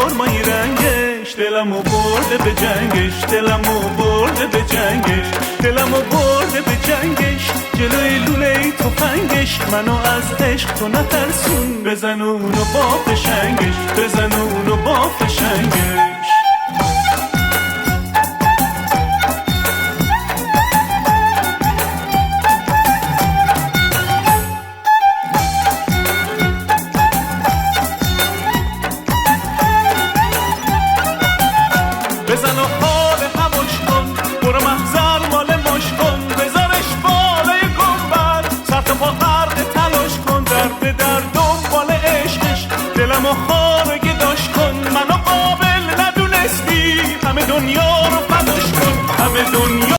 سرمایی رنگش، دلمو برده به جنگش، دلمو برده به جنگش، دلمو برده به جنگش، جلوی لوله تفنگش، منو از عشق تو نترسون، بزن اونو با فشنگش، بزن اونو با فشنگش. بزن و حال هموش کن، برو محضر مال مش کن، بذارش بالای گنبد، سر تا پا غرق تلاش کن، درد در دنبال عشقش، دلمو خار گداش کن، منو قابل ندونستی، همه دنیا رو فداش کن، همه دنیا